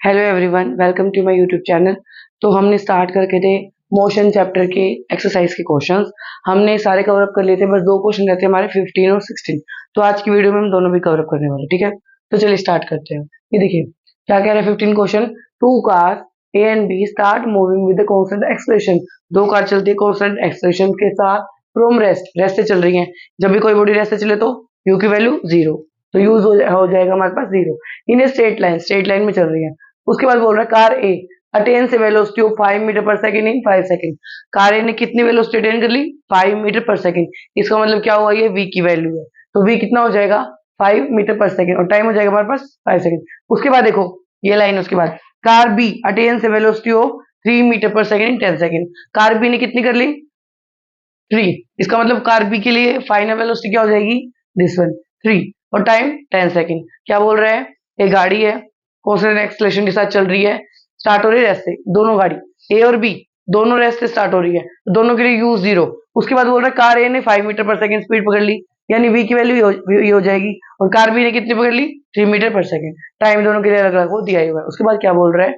Hello everyone, welcome to my YouTube channel. तो हमने start करके थे मोशन चैप्टर के एक्सरसाइज के क्वेश्चंस। हमने सारे कवर अप कर लिए थे, बस दो क्वेश्चन रहते हैं हमारे 15 और 16। तो आज की वीडियो में हम दोनों भी कवर अप करने वाले, ठीक है। तो चलिए स्टार्ट करते हैं। ये देखिए क्या कह रहा है 15 question. Two car a and b start moving with constant acceleration. दो कार चलती है कांस्टेंट एक्सेलरेशन के साथ फ्रॉम रेस्ट से चल रही है। जब भी कोई बॉडी रेस्ट से चले तो यू की वैल्यू जीरो, तो यूज हो जाएगा हमारे पास जीरो। इन स्ट्रेट लाइन में चल रही है। उसके बाद बोल रहा है car a attains velocity of 5 meter पर second in 5 second. Car a ने कितनी वेलोसिटी अटेन कर ली? 5 मीटर पर सेकंड। इसका मतलब क्या हुआ? ये v की वैल्यू है, तो v कितना हो जाएगा? 5 मीटर पर सेकंड, और टाइम हो जाएगा हमारे पास 5 सेकंड। उसके बाद देखो ये लाइन, उसके बाद car B attains velocity of 3 metre पर second in 10 second. Car B ने कितनी कर ली? 3। इसका मतलब कार बी के लिए फाइनल वेलोसिटी क्या हो जाएगी? दिस वन 3, और टाइम 10 सेकंड। क्या बोल रहे हैं? एक गाड़ी है, कांस्टेंट एक्सेलरेशन के साथ चल रही है, स्टार्ट हो रही है रेस्ट से। दोनों गाड़ी ए और बी दोनों रेस्ट से स्टार्ट हो रही है, तो दोनों के लिए यूज जीरो। उसके बाद बोल रहा है कार ए ने 5 मीटर पर सेकंड स्पीड पकड़ ली, यानी वी की वैल्यू ये हो जाएगी। और कार बी ने कितनी पकड़ ली? 3 मीटर पर सेकंड। टाइम दोनों के लिए अलग अलग वो दिया हुआ है। उसके बाद क्या बोल रहा है?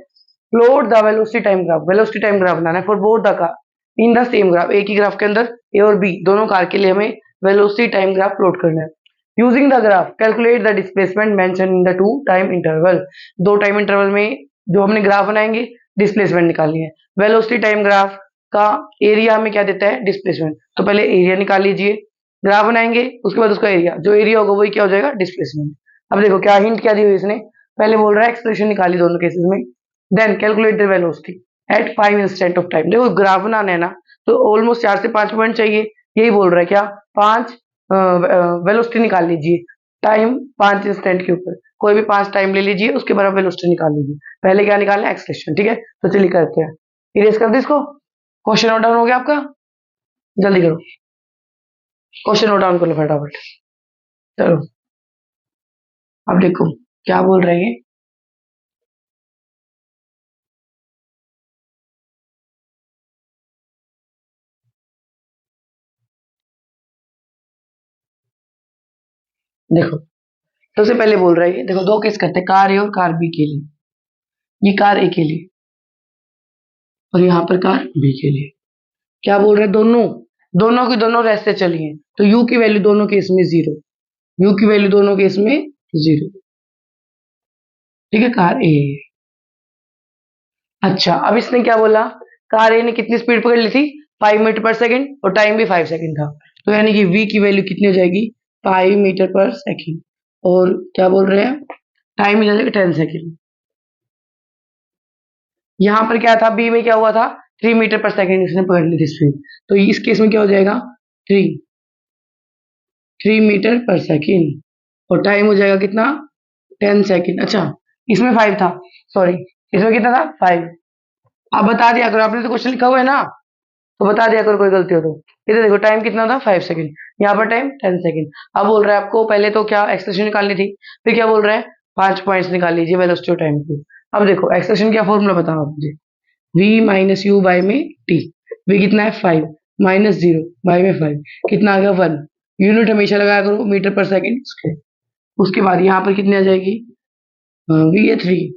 Plot the velocity time graph बनाना है for both the car in the same graph. एक ही ग्राफ के अंदर ए और बी दोनों कार के लिए हमें वेलोसिटी टाइम ग्राफ प्लॉट करना है। Using the graph calculate the displacement mention in the two time interval. दो टाइम इंटरवल में जो हमने ग्राफ बनाएंगे डिस्प्लेसमेंट निकालनी है। वेलोसिटी टाइम ग्राफ का एरिया हमें क्या देता है? डिस्प्लेसमेंट। तो पहले एरिया निकाल लीजिए, ग्राफ बनाएंगे, उसके बाद उसका एरिया, जो एरिया होगा वही क्या हो जाएगा? डिस्प्लेसमेंट। अब देखो क्या हिंट क्या दी हुई इसने। पहले बोल रहा है एक्सप्रेशन निकाली दोनों केसेस में, then calculate the velocity at 5 instant of time. देखो ग्राफ बनाना है ना, तो ऑलमोस्ट 4 से 5 पॉइंट चाहिए। यही बोल रहा है क्या? 5 वेलोसिटी निकाल लीजिए टाइम 5 इंस्टेंट के ऊपर। कोई भी 5 टाइम ले लीजिए, उसके बाद वेलोसिटी निकाल लीजिए। पहले क्या निकालना है? एक्सप्रेशन, ठीक है। तो चलिए करते हैं, इरेज कर दो इसको। क्वेश्चन नोट डाउन हो गया आपका? जल्दी करो, क्वेश्चन नोट डाउन कर लो फटाफट। चलो अब देखो क्या बोल रहे हैं। देखो सबसे पहले बोल रहा है, देखो दो केस करते हैं, कार ए और कार बी के लिए। ये कार ए के लिए और यहाँ पर कार बी के लिए। क्या बोल रहे हैं? दोनों दोनों की दोनों रेस्ट से चली हैं, तो यू की वैल्यू दोनों केस में जीरो। यू की वैल्यू दोनों केस में जीरो, ठीक है। कार ए। अच्छा अब इसने क्या बोला? कार ए ने कितनी स्पीड पकड़ ली थी? 5 मीटर पर सेकंड, और टाइम भी 5 सेकंड था। तो यानी कि v की वैल्यू कितनी हो जाएगी? 5 मीटर पर सेकंड। और क्या बोल रहे हैं? टाइम मिल जाएगा 10 सेकंड। यहाँ पर क्या था? बी में क्या हुआ था? 3 मीटर पर सेकंड इसने पकड़ ली थी स्पीड। तो इस केस में क्या हो जाएगा? 3 मीटर पर सेकंड, और टाइम हो जाएगा कितना? 10 सेकंड। अच्छा इसमें 5 था, सॉरी, इसमें कितना था? 5। आप बता दिया करो, आपने तो क्वेश्चन लिखा हुआ है ना, तो बता दिया करो कोई गलती हो तो। इधर देखो टाइम कितना था? 5 सेकंड। यहाँ पर टाइम 10 सेकंड। अब बोल रहा है आपको पहले तो क्या एक्सप्रेशन निकालनी थी, फिर क्या बोल रहा है? 5 पॉइंट्स निकाल लीजिए वेलोसिटी ऑफ टाइम की। अब देखो एक्सप्रेशन क्या फॉर्मूला बताओ आप मुझे। v माइनस यू बाई में t। v कितना है? 5 माइनस 0 बाई में 5 कितना आ गया? 1। यूनिट हमेशा लगाया करो मीटर पर सेकंड स्क्वायर। उसके बाद यहाँ पर कितनी आ जाएगी? v है 3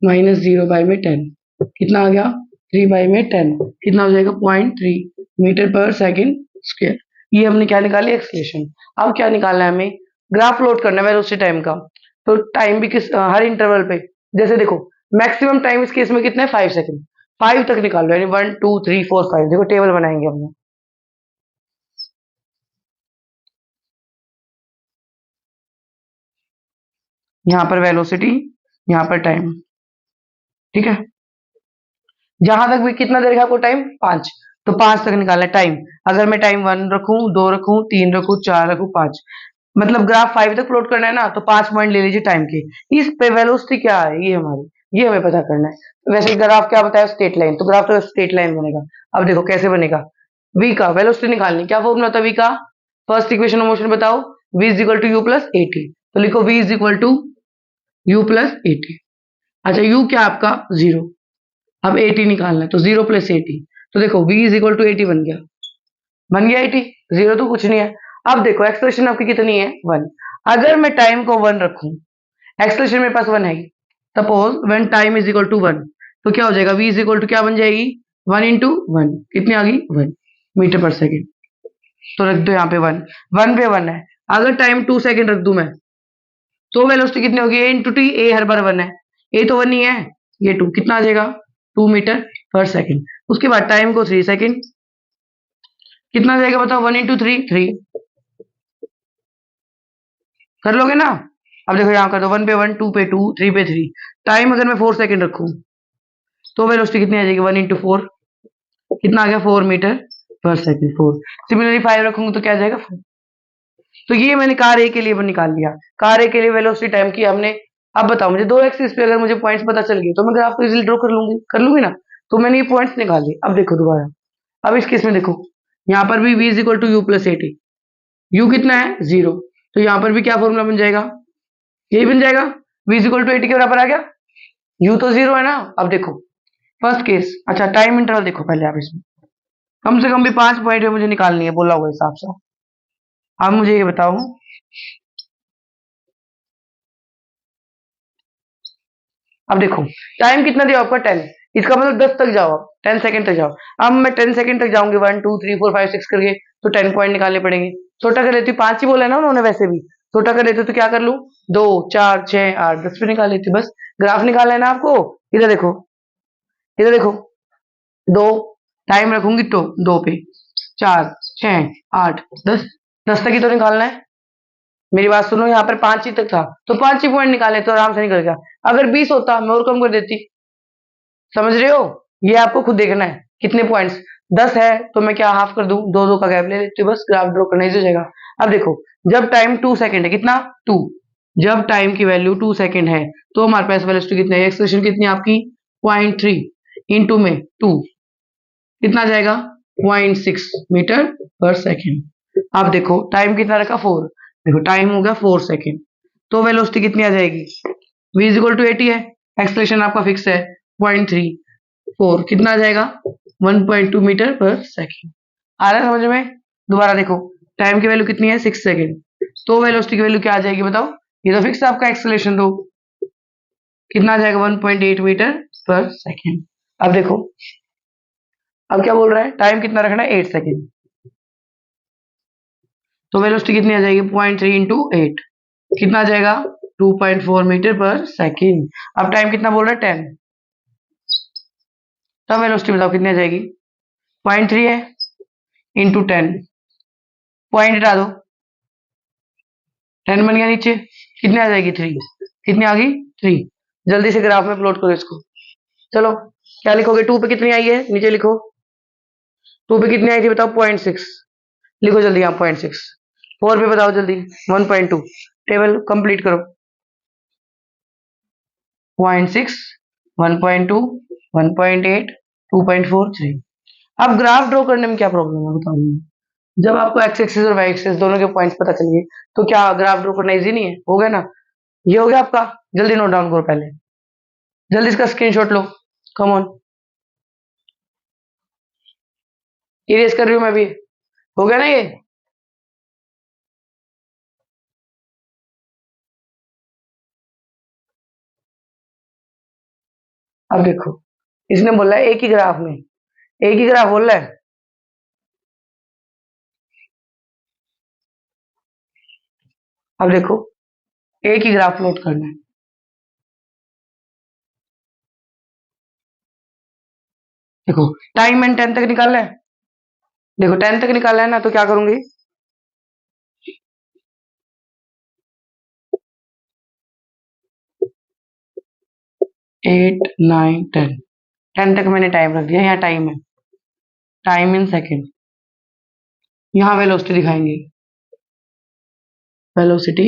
माइनस 0 बाई में 10 कितना आ गया? 3 बाई में 10 कितना हो जाएगा? 0.3 मीटर पर सेकंड स्क्वायर। ये हमने क्या निकाली? एक्सलेशन। अब क्या निकालना है हमें? ग्राफ प्लॉट करना है वेलोसिटी टाइम का। तो टाइम भी किस हर इंटरवल पे, जैसे देखो मैक्सिमम टाइम इस केस में कितना है? 5 सेकंड। 5 तक निकाल लो, यानी 1 2 3 4 5। देखो टेबल बनाएंगे हम लोग। यहाँ पर वेलोसिटी, यहाँ पर टाइम, ठीक है। जहां तक भी कितना देगा आपको टाइम? 5। तो 5 तक निकालना है टाइम। अगर मैं टाइम 1 रखूं, 2 रखूं, 3 रखूं, 4 रखूं, 5, मतलब ग्राफ 5 तक प्लॉट करना है ना, तो 5 पॉइंट ले लीजिए टाइम के। इस पे वेलोसिटी क्या है ये हमारी, ये हमें पता करना है। वैसे ग्राफ क्या बताया? स्ट्रेट लाइन, तो ग्राफ तो स्ट्रेट लाइन बनेगा। अब देखो कैसे बनेगा। v का वेलोसिटी निकालनी, क्या फॉर्मूला था v का? फर्स्ट इक्वेशन ऑफ मोशन बताओ। v is equal to u plus a t. तो लिखो v is equal to u plus a t. अच्छा u क्या आपका? 0। अब 80 निकालना है, तो 0 प्लस 80। तो देखो v इज इक्वल टू 80 बन गया। बन गया 80, 0 तो कुछ नहीं है। अब देखो एक्सप्रेशन आपकी कितनी है? 1। अगर मैं टाइम को 1 रखूं, एक्सप्रेशन मेरे पास 1 है, suppose when time is equal to 1, तो क्या हो जाएगा, v इज इक्वल टू क्या बन जाएगी, 1 इंटू 1, कितनी आ गई 1 मीटर पर सेकेंड। तो रख दो यहाँ पे 1, 1 पे 1 है। अगर टाइम 2 सेकेंड रख दूं मैं, तो वेलोसिटी कितनी होगी, ए इंटू टी, ए हर बार 1 है, ए तो 1 ही है, ये 2 कितना आ जाएगा 2 मीटर पर सेकेंड। उसके बाद टाइम को 3 सेकेंड, कितना जाएगा बताओ, 1 इंटू 3 3, कर लोगे ना। अब देखो यहाँ कर दो, 1 पे 1, 2 पे 2, 3 पे 3। टाइम अगर मैं 4 सेकेंड रखूं तो वेलोसिटी कितनी आ जाएगी, 1 इंटू 4, कितना आ गया 4 मीटर पर सेकेंड 4। सिमिलरली 5 रखूंगा तो क्या आ जाएगा 4। तो ये मैंने कार ए के लिए निकाल लिया। कार ए के लिए वेलोसिटी टाइम की हमने। अब बताओ मुझे दो एक्सिस पे अगर मुझे पॉइंट्स पता चल गए तो मैं ग्राफ को इजीली ड्रॉ कर लूंगी ना। तो मैंने ये पॉइंट्स निकाल लिए। अब देखो दोबारा, अब इस केस में देखो, यहाँ पर भी v is equal to u plus a t, u कितना है 0, तो यहाँ पर भी क्या फॉर्मूला बन जाएगा, यही बन जाएगा, v is equal to a t के बराबर आ गया, u तो 0 है ना। अब देखो फर्स्ट केस, अच्छा टाइम इंटरवल देखो पहले आप, इसमें कम से कम भी 5 पॉइंट मुझे निकालनी है बोला हुआ हिसाब से। अब मुझे ये बताओ, अब देखो टाइम कितना दिया आपका 10, इसका मतलब 10 तक जाओ, आप 10 सेकंड तक जाओ। अब मैं 10 सेकंड तक जाऊंगी 1 2 3 4 5 6 करके, तो 10 पॉइंट निकालने पड़ेंगे। छोटा कर लेती हूँ, 5 ही बोला है ना उन्होंने, वैसे भी छोटा कर लेते तो क्या कर लूं, 2 4 6 8 10 पे निकाल लेती, बस। ग्राफ निकालना है ना आपको, इधर देखो, इधर देखो, 2 टाइम रखूंगी तो 2 पे 4 6 8 10, 10 तक ही तो निकालना है। मेरी बात सुनो, यहाँ पर 5 ही तक था तो 5 ही पॉइंट निकाले तो आराम से निकल गया। अगर 20 होता मैं और कम कर देती, समझ रहे हो। ये आपको खुद देखना है कितने पॉइंट्स, 10 है तो मैं क्या हाफ कर दूं, दो दो का गैप ले लेती हूँ, बस ग्राफ ड्रॉ करना इजी हो जाएगा। अब देखो जब टाइम 2 सेकंड है, कितना 2, जब टाइम की वैल्यू 2 सेकंड है तो हमारे पास वेलोसिटी कितना है, एक्सेलरेशन कितनी है आपकी 0.3 इंटू में 2, कितना जाएगा 0.6 मीटर पर सेकेंड। अब देखो टाइम कितना रखा 4, देखो टाइम हो गया 4 सेकेंड, तो वेलोसिटी कितनी आ जाएगी, v इज इक्वल टू 80 है, एक्सलेशन आपका फिक्स है 0.34, कितना आ जाएगा 1.2 मीटर पर सेकेंड। आ रहा है समझ में। दोबारा देखो टाइम की वैल्यू कितनी है 6 सेकेंड, तो वेलोसिटी की वैल्यू क्या आ जाएगी बताओ, ये तो फिक्स है आपका एक्सलेशन, तो कितना आ जाएगा 1.8 मीटर पर सेकेंड। अब देखो, अब क्या बोल रहा है, टाइम कितना रखना है 8 सेकेंड, तो वेलोसिटी कितनी आ जाएगी 0.3 इंटू 8, कितना आ जाएगा 2.4 मीटर पर सेकेंड। अब टाइम कितना बोल रहा है 10, तब वेलोसिटी बताओ कितनी आ जाएगी, 0.3 है इंटू 10, पॉइंट हटा दो, 10 बन गया नीचे, कितनी आ जाएगी 3, कितनी आ गई 3। जल्दी से ग्राफ में प्लॉट करो इसको। चलो क्या लिखोगे, 2 पे कितनी आई है नीचे लिखो, 2 पे कितनी आई थी बताओ 0.6, लिखो जल्दी यहाँ 0.6। 4 पे बताओ जल्दी 1.2, टेबल कंप्लीट करो, 0.6 1.2 1.8 2.4 3। अब ग्राफ ड्रॉ करने में क्या प्रॉब्लम है बताओ मुझे? जब आपको एक्स एक्सिस और वाई एक्सिस दोनों के पॉइंट्स पता चल गए तो क्या ग्राफ ड्रॉ करना इजी नहीं है, हो गया ना। ये हो गया आपका, जल्दी नोट डाउन करो पहले, जल्दी इसका screenshot low, come on, erase कर रही हूं मैं भी, हो गया ना ये। अब देखो इसने बोला है एक ही ग्राफ में, एक ही ग्राफ बोल रहा है। अब देखो एक ही ग्राफ प्लॉट करना है, देखो टाइम मैंने 10 तक निकालना है, देखो 10 तक निकालना है ना, तो क्या करूंगी, 8 9 10, 10 तक मैंने टाइम रख दिया, यहाँ टाइम है, टाइम इन सेकेंड, यहाँ वेलोसिटी दिखाएंगे, वेलोसिटी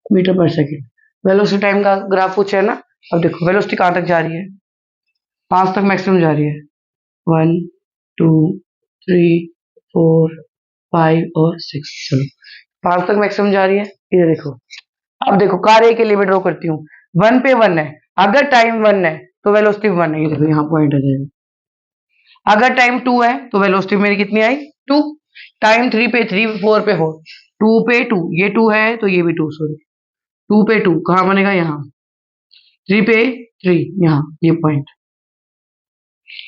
मीटर पर सेकेंड, वेलोसिटी टाइम का ग्राफ पूछा है ना। अब देखो वेलोसिटी कहाँ तक जा रही है, 5 तक मैक्सिमम जा रही है, 1 2 3 4 5 और 6, चलो 5 तक मैक्सिमम जा रही है, इधर देखो। अब देखो कार ए के लिए मैं ड्रॉ करती हूँ, 1 पे 1 है, अगर टाइम 1 है तो वेलोसिटी 1 है, ये देखो यहाँ पॉइंट आ जाएगा। अगर टाइम 2 है तो वेलोसिटी मेरी कितनी आई 2, टाइम 3 पे 3 4 पे 4, 2 पे 2, ये 2 है तो ये भी 2, सॉरी 2 पे 2 कहाँ बनेगा यहाँ, 3 पे 3 यहाँ ये पॉइंट,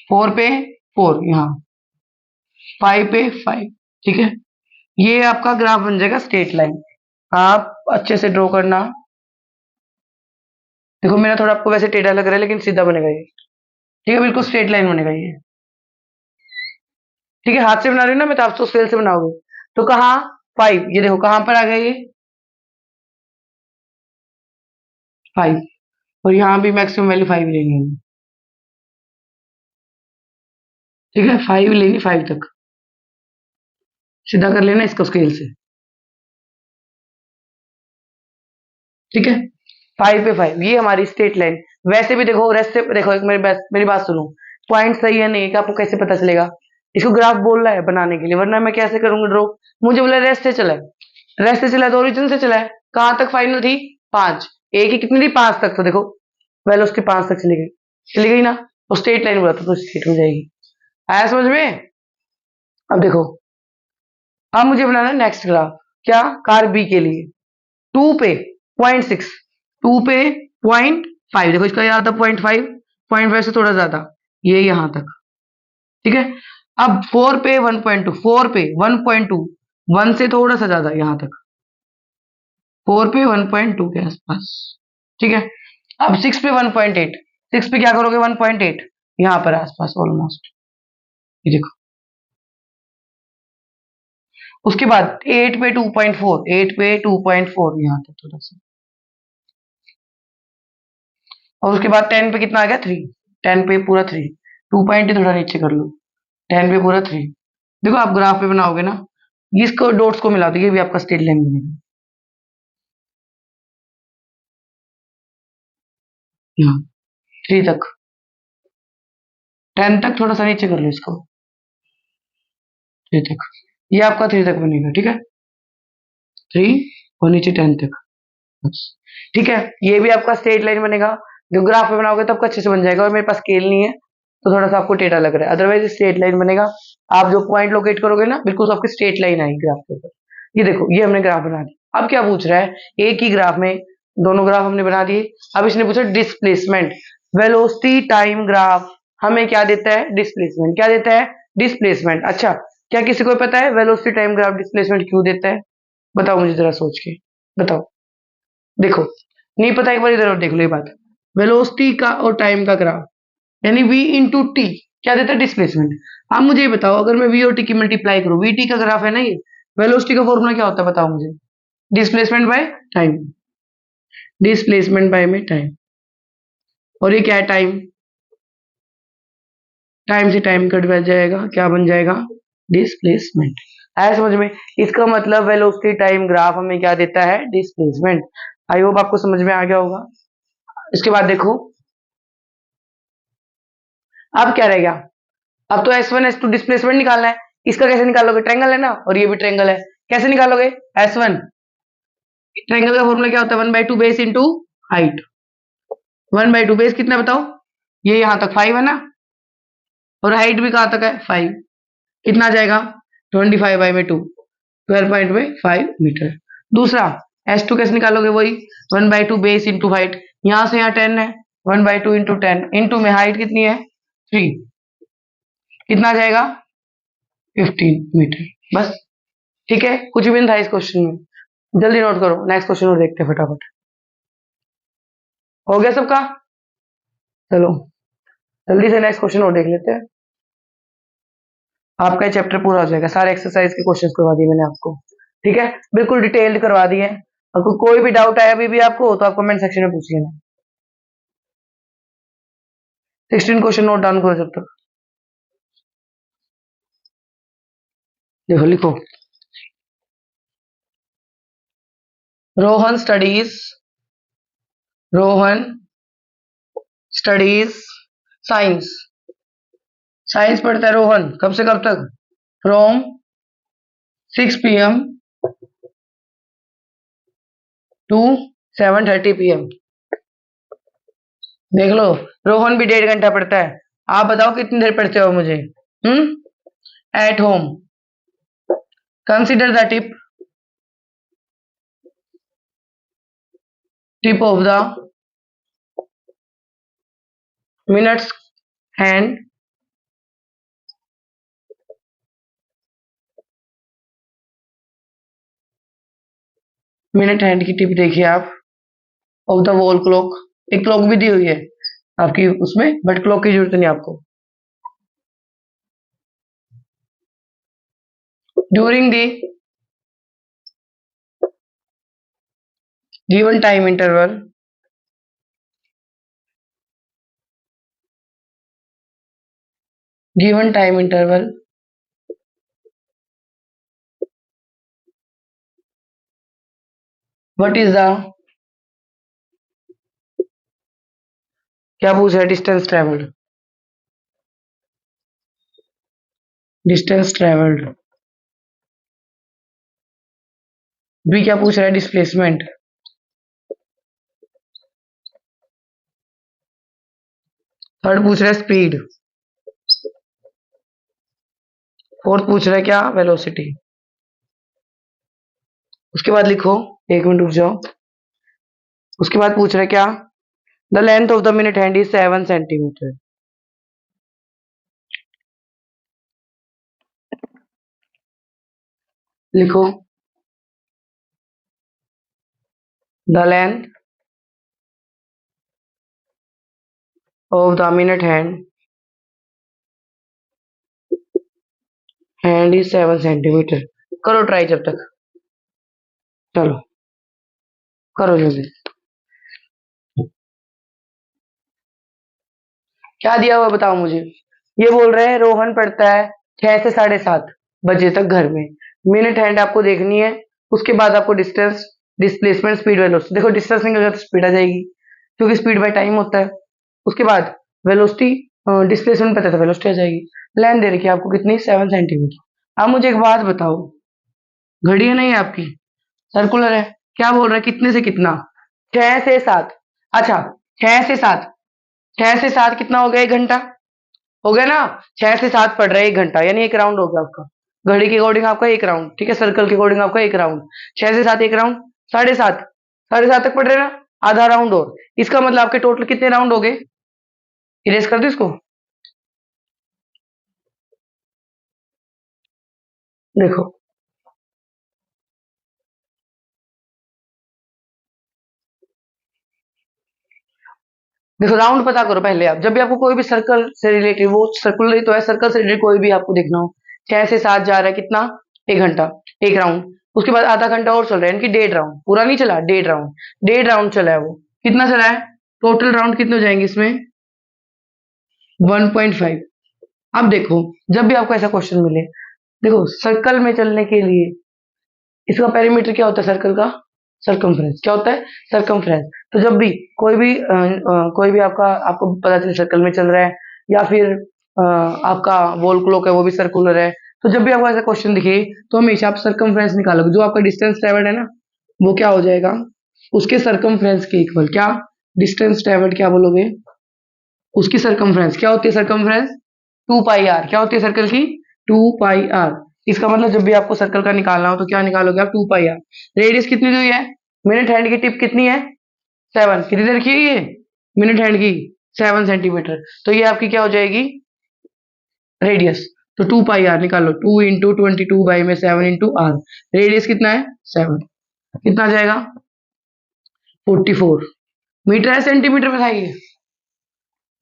4 पे 4 यहाँ, 5 पे 5। ठीक है, ये आपका ग्राफ बन जाएगा स्ट्रेट लाइन। आप अच्छे से ड्रॉ करना। देखो मेरा थोड़ा आपको वैसे टेढ़ा लग रहा है लेकिन सीधा बनेगा ये। ठीक है, बिल्कुल स्ट्रेट लाइन बनेगा ये। ठीक है, हाथ से बना रही हूँ ना मैं, तो आप तो स्केल से बनाओगे। तो कहाँ 5, ये देखो कहाँ पर आ गया ये 5, और यहाँ भी मैक्सिमम वैल्यू 5 लेनी है। ठीक है, 5 लेनी, 5 तक सीधा कर लेना इसको स्केल से। ठीक है, 5 पे 5 ये हमारी स्ट्रेट लाइन। वैसे भी देखो रेस्ट से देखो, एक मेरी बात सुनो, पॉइंट सही है नहीं कि आपको कैसे पता चलेगा? इसको ग्राफ बोल रहा है बनाने के लिए, वरना मैं कैसे करूंगा ड्रॉ? मुझे बोला रेस्ट से चला है, रेस्ट से चला है तो ओरिजिन से चला है। कहाँ तक फाइनल थी? 5। एक ही कितनी थी? 5 तक। तो देखो वेलोसिटी 5 तक चली गई, चली गई ना? तो स्ट्रेट लाइन बोला तो स्ट्रेट हो जाएगी। आया समझ में? अब देखो, अब मुझे बनाना है नेक्स्ट ग्राफ। क्या? कार बी के लिए 2 पे 0.6, 2 पे 0.5, देखो इसका याद था 0.5, 0.5 से थोड़ा ज्यादा, ये यहां तक। ठीक है, अब 4 पे 1.2, 4 पे 1.2, 1 से थोड़ा सा ज्यादा यहां तक, 4 पे 1.2 के आसपास। ठीक है, अब 6 पे 1.8, 6 पे क्या करोगे? 1.8 यहां पर आसपास ऑलमोस्ट, ये देखो। उसके बाद 8 पे 2.4, 8 पे 2.4 यहां तक थोड़ा सा, और उसके बाद 10 पे कितना आ गया? 3, 10 पे पूरा 3, 2 थोड़ा नीचे कर लो, 10 पे पूरा 3। देखो आप ग्राफ पे बनाओगे ना, इसको डॉट्स को मिला दो, ये भी आपका स्ट्रेट लाइन बनेगा। यहाँ 3 तक, 10 तक थोड़ा सा नीचे कर लो इसको, 3 तक, ये आपका 3 तक बनेगा। ठीक है, 3 और नीचे 10 तक बस। ठीक है, ये भी आपका स्ट्रेट लाइन बनेगा। जो ग्राफ पे बनाओगे तो आपका अच्छे से बन जाएगा, और मेरे पास स्केल नहीं है तो थोड़ा सा आपको टेढ़ा लग रहा है, अदरवाइज स्ट्रेट लाइन बनेगा। आप जो पॉइंट लोकेट करोगे ना, बिल्कुल आपकी स्ट्रेट लाइन आएगी ग्राफ के ऊपर। ये देखो, ये हमने ग्राफ बना दिया। अब क्या पूछ रहा है? एक ही ग्राफ में दोनों ग्राफ हमने बना दिए। अब इसने पूछा डिस्प्लेसमेंट, वेलोसिटी टाइम ग्राफ हमें क्या देता है? डिस्प्लेसमेंट। क्या देता है? डिस्प्लेसमेंट। अच्छा, क्या किसी को पता है वेलोसिटी टाइम ग्राफ डिस्प्लेसमेंट क्यों देता है? बताओ मुझे जरा सोच के बताओ। देखो, नहीं पता एक बार इधर और देख लो ये बात। वेलोसिटी का और टाइम का ग्राफ, यानी v इंटू टी क्या देता है? डिस्प्लेसमेंट। अब मुझे ये बताओ, अगर मैं v और t की मल्टीप्लाई करूं, vt का ग्राफ है ना ये, वेलोसिटी का फॉर्मूला क्या होता है बताओ मुझे? Displacement by time, displacement bye में टाइम। और ये क्या है? टाइम, टाइम से टाइम कट बच जाएगा, क्या बन जाएगा? डिस्प्लेसमेंट। आया समझ में? इसका मतलब वेलोसिटी टाइम ग्राफ हमें क्या देता है? डिस्प्लेसमेंट। आई होप आपको समझ में आ गया होगा। इसके बाद देखो, अब क्या रह गया? अब तो S1 S2 डिस्प्लेसमेंट निकालना है। इसका कैसे निकालोगे? ट्रायंगल है ना, और ये भी ट्रायंगल है, कैसे निकालोगे? S1, ट्रायंगल का फॉर्मूला क्या होता है? 1/2 बेस इंटू हाइट। 1/2 बेस कितना बताओ? ये यहां तक 5 है ना, और हाइट भी कहां तक है? 5। कितना आ जाएगा? 25/2, 12.5 मीटर। दूसरा S2 कैसे निकालोगे? वही 1/2 बेस इंटू हाइट, यहां से यहाँ 10 है, 1/2 इंटू 10 इंटू में हाइट कितनी है? 3, कितना आ जाएगा? 15 मीटर। बस। ठीक है, कुछ भी नहीं था इस क्वेश्चन में। जल्दी नोट करो, नेक्स्ट क्वेश्चन और देखते हैं फटाफट। हो गया सबका? चलो जल्दी से नेक्स्ट क्वेश्चन और देख लेते हैं, आपका चैप्टर पूरा हो जाएगा। सारे एक्सरसाइज के क्वेश्चंस करवा दिए मैंने आपको। ठीक है, बिल्कुल डिटेल्ड करवा दिए। अगर कोई भी डाउट आया अभी भी आपको, तो आप कमेंट सेक्शन में पूछ लेना। 16 क्वेश्चन नोट डाउन करो जब तक। देखो लिखो, Rohan studies, Rohan studies science. Science पढ़ता है रोहन, कब से कब तक? From 6 PM to 7:30 PM। देख लो, रोहन भी 1.5 घंटा पढ़ता है। आप बताओ कितनी देर पढ़ते हो मुझे? At home, consider the tip of the minutes hand minute hand की टिप देखिए आप, ऑफ द वॉल क्लॉक। एक क्लॉक भी दी हुई है आपकी उसमें, बट क्लॉक की जरूरत नहीं आपको। During the given time interval, given time interval, what is the, क्या पूछ रहा है, distance travelled, distance travelled. B क्या पूछ रहा है, डिस्प्लेसमेंट। थर्ड पूछ रहा है स्पीड। फोर्थ पूछ रहा है क्या, वेलोसिटी। उसके बाद लिखो, एक मिनट रुक जाओ। उसके बाद पूछ रहा है क्या, the length of the minute hand is 7 centimetre. लिखो, the length of the minute hand is 7 centimetre. करो ट्राई जब तक, चलो करो जल्दी। क्या दिया हुआ बताओ मुझे। ये बोल रहे हैं रोहन पढ़ता है 6 से 7:30 बजे तक घर में। मिनट हैंड आपको देखनी है। उसके बाद आपको डिस्टेंस, डिस्प्लेसमेंट, स्पीड, वेलोसिटी। देखो डिस्टेंस निकल गया तो स्पीड आ जाएगी, क्योंकि स्पीड बाय टाइम होता है। उसके बाद वेलोसिटी, डिस्प्लेसमेंट पता था, वेलोसिटी आ जाएगी। लेंथ दे रखी है आपको कितनी, 7 सेंटीमीटर। अब मुझे एक बात बताओ, घड़ी है नहीं आपकी, सर्कुलर है। क्या बोल रहा है, कितने से कितना, 6 से 7। अच्छा, 6 से 7, 6 से 7 कितना हो गया, 1 घंटा हो गया ना। 6 से 7 पड़ रहा है 1 घंटा, यानी एक राउंड हो गया आपका। घड़ी के अकॉर्डिंग आपका एक राउंड, ठीक है, सर्कल के अकॉर्डिंग आपका एक राउंड। 6 से 7 एक राउंड, 7:30, 7:30 तक पड़ रहे ना, आधा राउंड और। इसका मतलब आपके टोटल कितने राउंड हो गए, इरेज कर दो इसको। देखो, देखो राउंड पता करो पहले आप, जब भी आपको कोई भी सर्कल से रिलेटेड, वो सर्कुलर ही तो है, सर्कल से रिलेटेड कोई भी आपको देखना हो। 6 से 7 जा रहा है कितना, 1 घंटा, एक राउंड। उसके बाद आधा घंटा और चल रहा है, यानी कि 1.5 राउंड, पूरा नहीं चला, 1.5 राउंड। 1.5 राउंड चला है वो, कितना चला है, टोटल राउंड कितने हो जाएंगे इसमें, 1.5। अब देखो, जब भी आपको ऐसा क्वेश्चन मिले, देखो सर्कल में चलने के लिए इसका पेरीमीटर क्या होता है, सर्कल का सरकमफ्रेंस क्या होता है, सरकमफ्रेंस। तो जब भी कोई भी आपका, आपको पता चले सर्कल में चल रहा है, या फिर आपका वॉल क्लॉक है वो भी सर्कुलर है, तो जब भी आपको ऐसा क्वेश्चन दिखे, तो हमेशा आप सरकमफ्रेंस निकालोगे। जो आपका डिस्टेंस ट्रेवल्ड है ना, वो क्या हो जाएगा, उसके सरकमफ्रेंस के इक्वल। क्या, डिस्टेंस ट्रेवल्ड क्या बोलोगे, उसकी सरकमफ्रेंस क्या होती है, सरकमफ्रेंस 2 पाई आर। क्या होती है सर्कल की, 2 पाई आर। इसका मतलब जब भी आपको सर्कल का निकालना हो तो क्या निकालोगे आप, 2 पाई आर। रेडियस कितनी दी हुई है, मिनट हैंड की टिप कितनी है, 7। कितनी देर की है ये, मिनट हैंड की 7 सेंटीमीटर। तो ये आपकी क्या हो जाएगी, रेडियस। तो 2 पाई आर निकालो, 2 × 22 में 7 × आर। रेडियस कितना है, 7। कितना आ जाएगा, 44 मीटर है, सेंटीमीटर में था ये,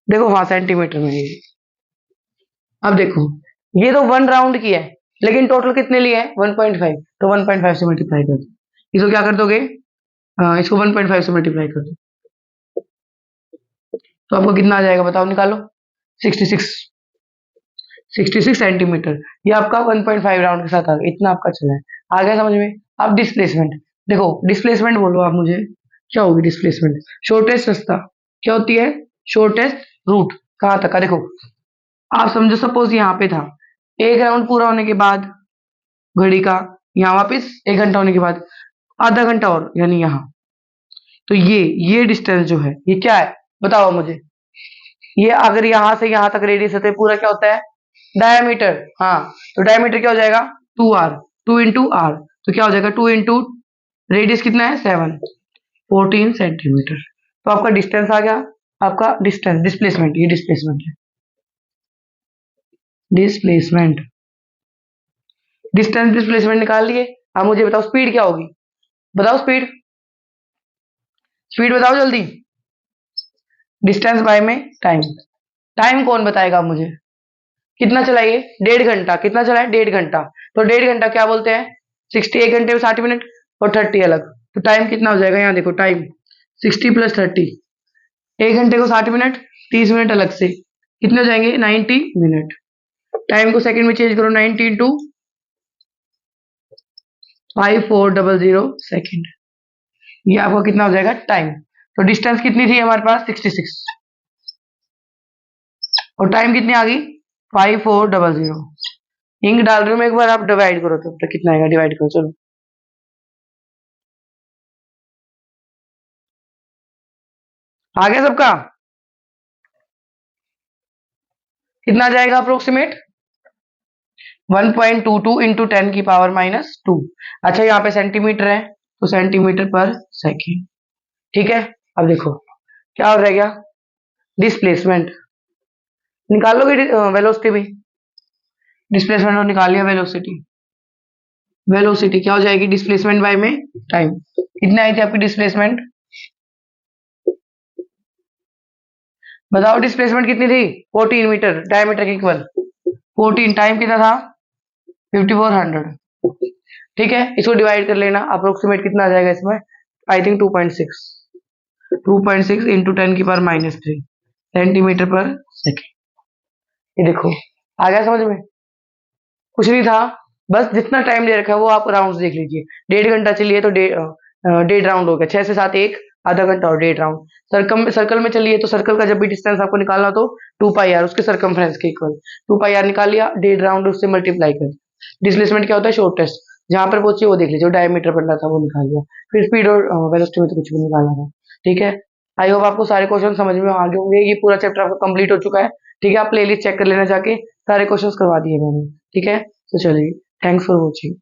देखो हाँ सेंटीमीटर में ये। अब देखो, ये तो 1 राउंड की है, लेकिन टोटल कितने लिए हैं, 1.5। तो 1.5 से मल्टीप्लाई कर दो, इसको क्या कर दोगे, इसको 1.5 से मल्टीप्लाई कर दो, तो आपको कितना आ जाएगा बताओ, निकालो। 66, 66 सेंटीमीटर। ये आपका 1.5 राउंड के साथ आ गया, इतना आपका चला है। आ गया समझ में। अब डिस्प्लेसमेंट, देखो डिस्प्लेसमेंट बोलो आप मुझे, क्या होगी डिस्प्लेसमेंट, शॉर्टेस्ट रास्ता। क्या होती है, शॉर्टेस्ट रूट, कहाँ तक का। देखो आप समझो, सपोज यहाँ पे था, एक राउंड पूरा होने के बाद घड़ी का, यहाँ वापस 1 घंटा होने के बाद आधा घंटा और, यानी यहाँ। तो ये डिस्टेंस जो है ये क्या है बताओ मुझे। ये अगर यहाँ से यहाँ तक रेडियस है तो ये पूरा क्या होता है, डायमीटर। हाँ, तो डायमीटर क्या हो जाएगा, 2 आर, 2 × आर। तो क्या हो जाएगा, 2 × रेडियस कितना है, 7, 14 सेंटीमीटर। तो आपका डिस्टेंस आ गया आपका डिस्टेंस, डिस्प्लेसमेंट, ये डिस्प्लेसमेंट है, डिस्प्लेसमेंट, डिस्टेंस डिस्प्लेसमेंट निकाल लिए। अब मुझे बताओ स्पीड क्या होगी, बताओ स्पीड, स्पीड बताओ जल्दी। डिस्टेंस बाय में टाइम, टाइम कौन बताएगा मुझे, कितना चलाइए, 1.5 घंटा, कितना चलाए 1.5 घंटा, तो 1.5 घंटा क्या बोलते हैं, 60, 1 घंटे में 60 मिनट और 30 अलग, तो टाइम कितना हो जाएगा, यहाँ देखो टाइम 60 + 30, 1 घंटे को 60 मिनट, 30 मिनट अलग से, कितने हो जाएंगे 90 मिनट। टाइम को सेकंड में चेंज करो, 90 इंटू 5400 सेकेंड, ये आपको कितना हो जाएगा टाइम। तो डिस्टेंस कितनी थी हमारे पास 66 और टाइम कितनी आ गई 5400। इंक डाल रही हूँ मैं, एक बार आप डिवाइड करो तो कितना आएगा, डिवाइड करो चलो। आ गया सबका, कितना आ जाएगा अप्रोक्सीमेट 1.22 इंटू 10⁻²। अच्छा यहाँ पे सेंटीमीटर है तो सेंटीमीटर पर सेकेंड, ठीक है। अब देखो क्या हो जाएगा, डिस्प्लेसमेंट निकालोगे, वेलोसिटी भी, डिस्प्लेसमेंट और निकाल लिया, वेलोसिटी, वेलोसिटी क्या हो जाएगी डिस्प्लेसमेंट बाय में टाइम, कितनी आई थी आपकी डिस्प्लेसमेंट, बताओ डिस्प्लेसमेंट कितनी थी 14 मीटर, डायमीटर के इक्वल 14, टाइम कितना था 5400, ठीक है। इसको डिवाइड कर लेना, अप्रोक्सीमेट कितना आ जाएगा इसमें, आई थिंक 2.6, 2.6 इंटू 10⁻³ सेंटीमीटर पर सेकेंड। ये देखो आ गया समझ में, कुछ नहीं था, बस जितना टाइम दे रखा है वो आप राउंड देख लीजिए, 1.5 घंटा चलिए तो 1.5 राउंड हो गया, 6 से 7 1, आधा घंटा और 1.5 राउंड। सर्कल में चलिए तो सर्कल का जब भी डिस्टेंस आपको निकालना हो तो 2πr उसके सर्कमफ्रेंस के इक्वल, 2πr निकाल लिया, 1.5 राउंड उससे मल्टीप्लाई कर। डिस्प्लेसमेंट क्या होता है शॉर्टेस्ट, जहां पर पहुंची वो देख लीजिए, डायमीटर बनना था वो निकाल लिया, फिर स्पीड और वेलोसिटी में तो कुछ भी निकालना था, ठीक है। आई होप आपको सारे क्वेश्चन समझ में आ गए होंगे, ये पूरा चैप्टर आपका कंप्लीट हो चुका है, ठीक है। आप प्लेलिस्ट चेक कर लेना जाके, सारे क्वेश्चंस करवा दिए मैंने, ठीक है। तो चलिए, थैंक्स फॉर वॉचिंग।